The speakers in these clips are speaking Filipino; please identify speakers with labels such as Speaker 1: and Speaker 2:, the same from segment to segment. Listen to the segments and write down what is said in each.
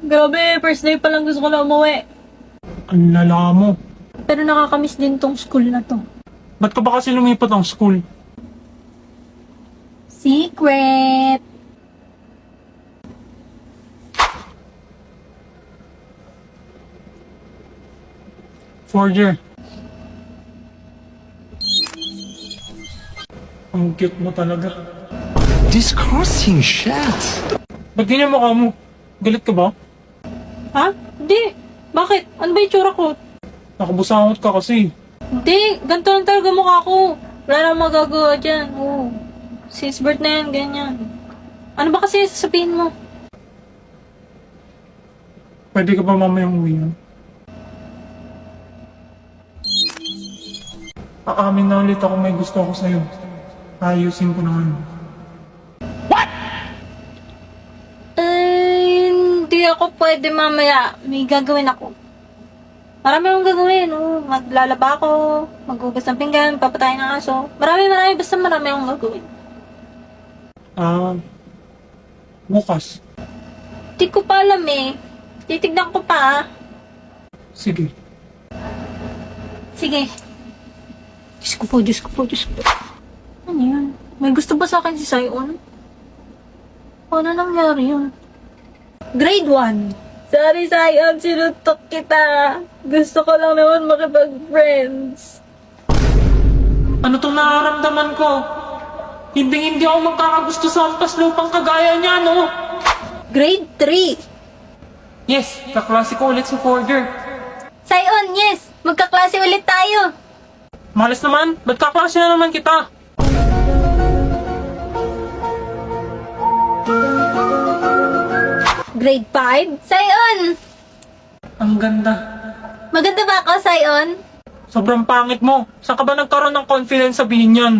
Speaker 1: Grabe, first day pa lang gusto ko na umuwi.
Speaker 2: Ang lala mo.
Speaker 1: Pero nakakamiss din tong school na to.
Speaker 2: Ba't ka ba kasi lumipat ng school?
Speaker 1: Secret!
Speaker 2: Forger. Ang cute mo talaga.
Speaker 3: Disgusting shit.
Speaker 2: Ba't ganyan mukha mo? Galit ka ba?
Speaker 1: Ha? Hindi. Bakit? Ano ba yung tsura ko?
Speaker 2: Nakabusangot ka kasi.
Speaker 1: Hindi. Ganito lang talaga mukha ko. Wala nang magagawa dyan. Oo. Since birth na yan, ganyan. Ano ba kasi sasabihin mo?
Speaker 2: Pwede ka ba mamayang uwi yan? Aamin na ulit ako may gusto ako sa'yo. Ayusin ko naman.
Speaker 1: Hindi ako pwede mamaya. May gagawin ako. Marami akong gagawin. Oh. Maglalaba ako, maghugas ng pinggan, papatayin ng aso. Marami. Basta marami akong gagawin.
Speaker 2: Bukas.
Speaker 1: Di ko pa alam eh. Titignan ko pa.
Speaker 2: Sige.
Speaker 1: Sige. Diyos ko po. Ano yan? May gusto ba sa akin si Sion? Paano nangyari yun? Grade 1. Sorry, Sion. Sinutok kita. Gusto ko lang naman makipag-friends.
Speaker 2: Ano tong nararamdaman ko? Hindi ako magkakagusto sa ampas lupang kagaya niya, no?
Speaker 1: Grade 3.
Speaker 2: Yes, kaklase ko ulit si Forger.
Speaker 1: Sion, yes! Magkaklase ulit tayo.
Speaker 2: Malas naman, ba't kaklase na naman kita?
Speaker 1: Grade 5? Sion!
Speaker 2: Ang ganda.
Speaker 1: Maganda ba ako, Sion?
Speaker 2: Sobrang pangit mo. Saan ka ba nagkaroon ng confidence sabihin yan?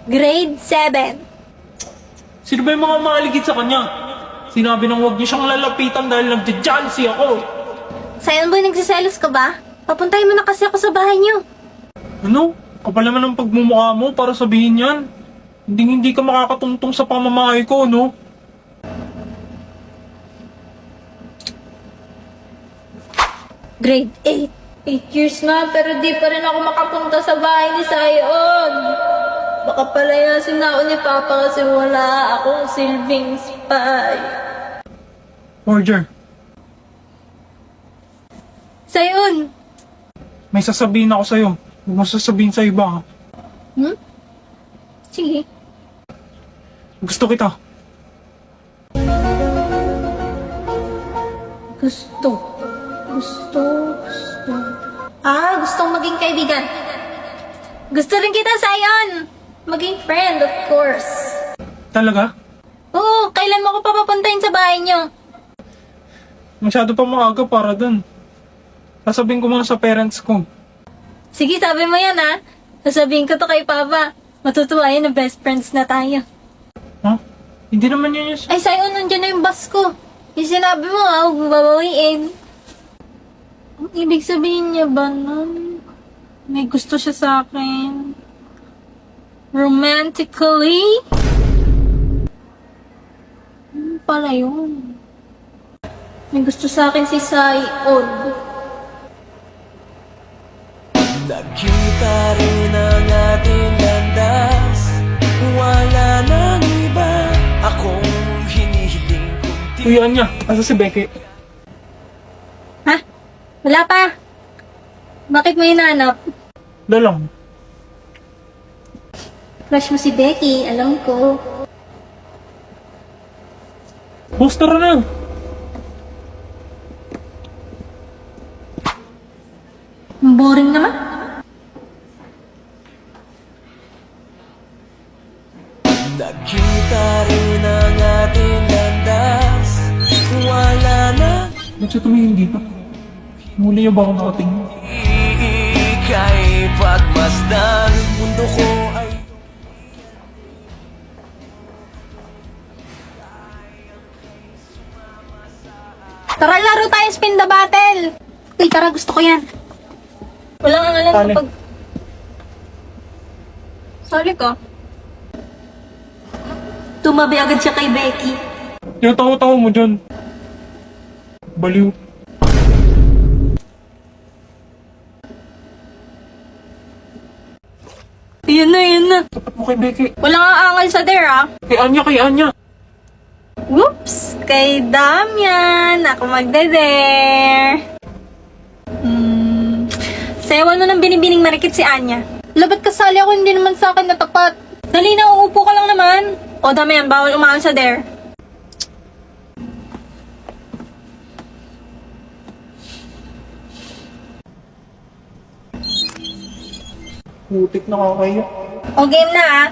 Speaker 1: Grade 7.
Speaker 2: Sino ba yung mga maaligid sa kanya? Sinabi nang huwag niyo siyang lalapitan dahil nagja-jealousy ako.
Speaker 1: Sion boy, nagsiselos ka ba? Papuntahin mo na kasi ako sa bahay niyo.
Speaker 2: Ano? Kapal naman ang pagmumukha mo para sabihin yan. Hindi ka makakatungtong sa pamamahay ko, no?
Speaker 1: Grade 8. 8 years na, pero di pa rin ako makapunta sa bahay ni Sion. Baka palayasin na ako ni Papa kasi wala akong silbing spy.
Speaker 2: Forger,
Speaker 1: Sion!
Speaker 2: may sasabihin ako sa'yo. Huwag mo sasabihin sa iba, ha?
Speaker 1: Sige.
Speaker 2: Gusto kita.
Speaker 1: Gusto. Gustong maging kaibigan. Gusto rin kita, Sion! Maging friend, of course.
Speaker 2: Talaga?
Speaker 1: Oo, kailan mo ako papapuntahin sa bahay niyo?
Speaker 2: Masyado pa maaga para dun. Sasabihin ko muna sa parents ko.
Speaker 1: Sige, sabi mo yan ha. Sasabihin ko to kay Papa. Matutuwa yun na best friends na tayo.
Speaker 2: Ha? Hindi naman yun yung...
Speaker 1: Ay, Sion, nandiyan na yung bus ko. Yung sinabi mo ha, huwag mo babawiin. Ang ibig sabihin niya ba nun? May gusto siya sa akin. Romantically? Ano pala yun? May gusto sa akin si Sion.
Speaker 4: Nakita rin ang ating landas. Wala nang iba akong hinihiling kung
Speaker 2: Tuyaan niya. Asa si Becky?
Speaker 1: Ha? Wala pa. Bakit mo hinanap?
Speaker 2: Dalang.
Speaker 1: Crush mo si Becky, alam ko.
Speaker 2: Booster na.
Speaker 1: Boring naman.
Speaker 4: nakita rin ang ating landas. Wala na
Speaker 2: Ba't siya tumingin dito? Muli niya ba ako nakatingin?
Speaker 4: ika'y pagmasdan. Mundo ko ay
Speaker 1: Tara, laro tayo spin the battle. Uy, tara, gusto ko yan. Walang angalan
Speaker 2: Sali.
Speaker 1: kapag... Sali ka. tumabi agad siya kay Becky.
Speaker 2: Yung tawa-tawa mo dyan. Baliw.
Speaker 1: Yan na, yan na.
Speaker 2: Tapat mo kay Becky.
Speaker 1: Walang aangal sa there, ah.
Speaker 2: Kay Anya, kay Anya.
Speaker 1: Whoops! Kay Damian! Ako magde-dare! Sayawan mo ng binibining marikit si Anya. Labat kasali ako, hindi naman sa akin natapat. Dali na, uupo ka lang naman. O Damian, bawal umaan sa dare.
Speaker 2: Putik na kakaya.
Speaker 1: O game na, ah.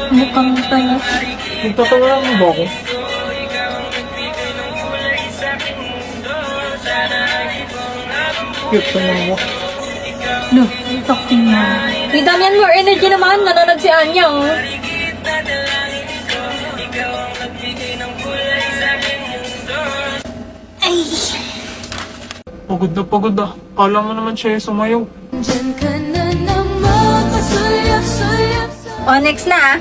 Speaker 1: Mukhang tayo.
Speaker 2: Nagtatawa mo ba ako? Cute naman mo.
Speaker 1: No, talking na. Uy, Damian, more energy naman. Nanonood si Anya, oh. Ay!
Speaker 2: Pagod na pagod ah. Kala mo naman siya yung sumayaw.
Speaker 1: O, next na, ah.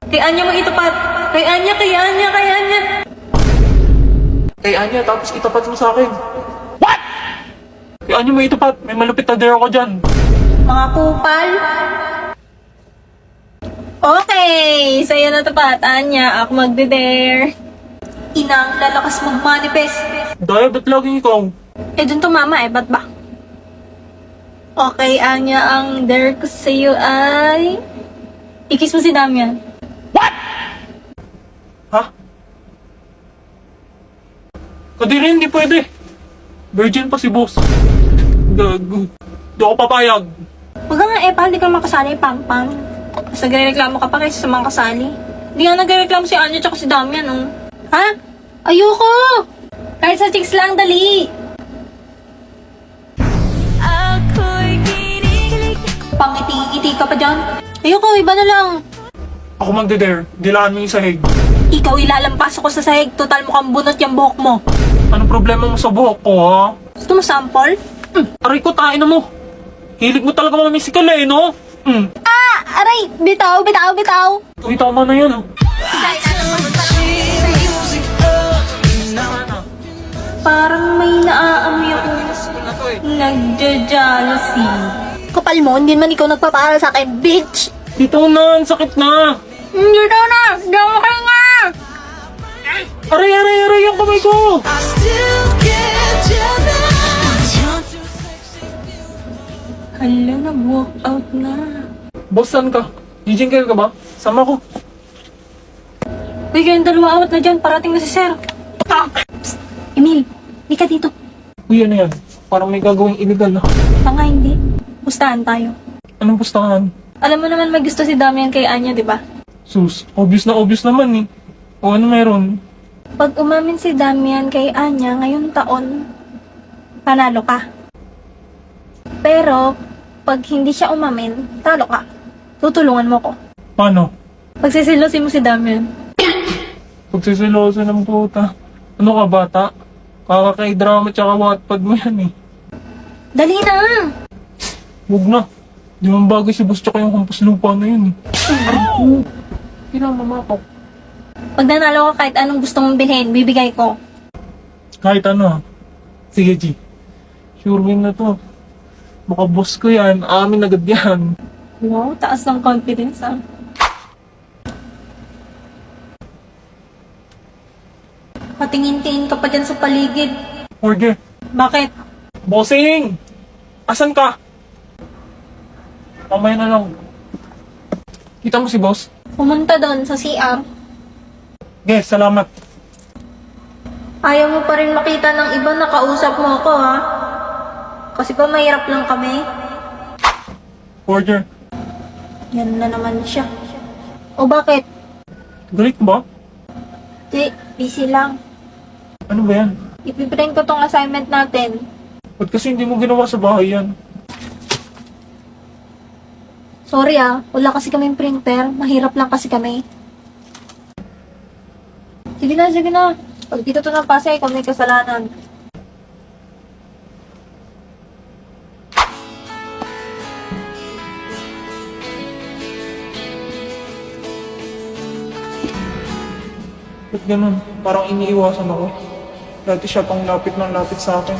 Speaker 1: Kay Anya mo itapat. Kay Anya, kay Anya, kay Anya.
Speaker 2: Kay Anya, tapos itapat mo sa akin. What? Kay Anya mo itapat. May malupit na dare ako dyan.
Speaker 1: Mga kupal. Okay, sa'yo na tapat, Anya. Ako magde-dare. Inang lalakas mag-manifest.
Speaker 2: Daya, ba't laging ikaw?
Speaker 1: Eh, dun tumama eh. Ba't ba? Okay, Anya, ang dare ko sa'yo ay... Ikis mo si Damian.
Speaker 2: Ha? Kadiri, hindi pwede. Virgin pa si boss. Gago. Di ako papayag.
Speaker 1: Huwag ka nga pal, di ka makasali, pang-pang. Tapos nagre-reklamo ka pa kaysa sa mga kasali. Hindi nga nagre-reklamo si Anya tsaka si Damian, oh. Ha? Ayoko! Kahit sa chicks lang, dali! Pangiti-iti ka pa dyan. Ayoko, iba na lang.
Speaker 2: Ako magde-dare. Dilaan mo yung sahig.
Speaker 1: Ikaw ilalampas ako sa sahig, total mukhang bunot yung buhok mo.
Speaker 2: Anong problema mo sa buhok ko, ha?
Speaker 1: Gusto mo sample?
Speaker 2: Aray ko, tain na mo. Hilig mo talaga mga musical eh, no?
Speaker 1: Ah! Aray! Bitaw, bitaw, bitaw!
Speaker 2: Uy, tama na yun.
Speaker 1: Parang may naaamoy ako. Nagja-jealousy. Kapal mo, hindi man ikaw nagpapaaral sa akin, bitch!
Speaker 2: Dito na, ang sakit na.
Speaker 1: Hindi daw na! Hindi ako kayo nga!
Speaker 2: Aray, aray, aray, yung kamay ko.
Speaker 1: Hala, nag-walk out na.
Speaker 2: Boss, saan ka? Gijinkel ka ba? Sama ko.
Speaker 1: Uy, kayong dalawa out na dyan, parating na si Sir. Psst, Emil, di ka dito.
Speaker 2: Uy, ano yan? Parang may gagawing illegal na.
Speaker 1: Tanga, hindi. Pustahan tayo.
Speaker 2: Anong pustahan?
Speaker 1: Alam mo naman may gusto si Damian kay Anya, di ba?
Speaker 2: Sus, obvious na obvious naman eh. O ano meron?
Speaker 1: Pag umamin si Damian kay Anya ngayong taon, panalo ka. Pero, pag hindi siya umamin, talo ka. Tutulungan mo ko.
Speaker 2: Paano?
Speaker 1: Pagsisilosin mo si Damian.
Speaker 2: Pagsisiloso ng puta. Ano ka bata? Kakakay-drama tsaka Wattpad mo yan eh.
Speaker 1: Dali na!
Speaker 2: Huwag na. Di man bagay si boss tsaka yung hampas lupa na yun eh. Pinamamapak.
Speaker 1: Pag nanalo ka kahit anong gusto mong bilhin, bibigay ko.
Speaker 2: Kahit ano ah. Sige G. Sure win na to. Baka boss ko yan. Amin agad yan.
Speaker 1: Wow, taas ng confidence ah. Patingin-tingin ka pa dyan sa paligid.
Speaker 2: Order.
Speaker 1: Bakit?
Speaker 2: Bossing! Asan ka? Mamaya na lang. Kita mo si boss?
Speaker 1: Pumunta doon sa CR.
Speaker 2: Yes, salamat.
Speaker 1: Ayaw mo pa rin makita ng iba na kausap mo ako, ha? Kasi pa mahirap lang kami.
Speaker 2: Order.
Speaker 1: Yan na naman siya. O bakit?
Speaker 2: Galit ba?
Speaker 1: Di, busy lang.
Speaker 2: Ano ba yan?
Speaker 1: Ipiprint ko tong assignment natin.
Speaker 2: Ba't kasi hindi mo ginawa sa bahay yan?
Speaker 1: Sorry wala kasi kaming printer. Mahirap lang kasi kami. Sige na, sige na. Pag dito to napasa, ikaw may kasalanan.
Speaker 2: Ba't ganun? Parang iniiwasan ako. Dati siya pang lapit ng lapit sa akin.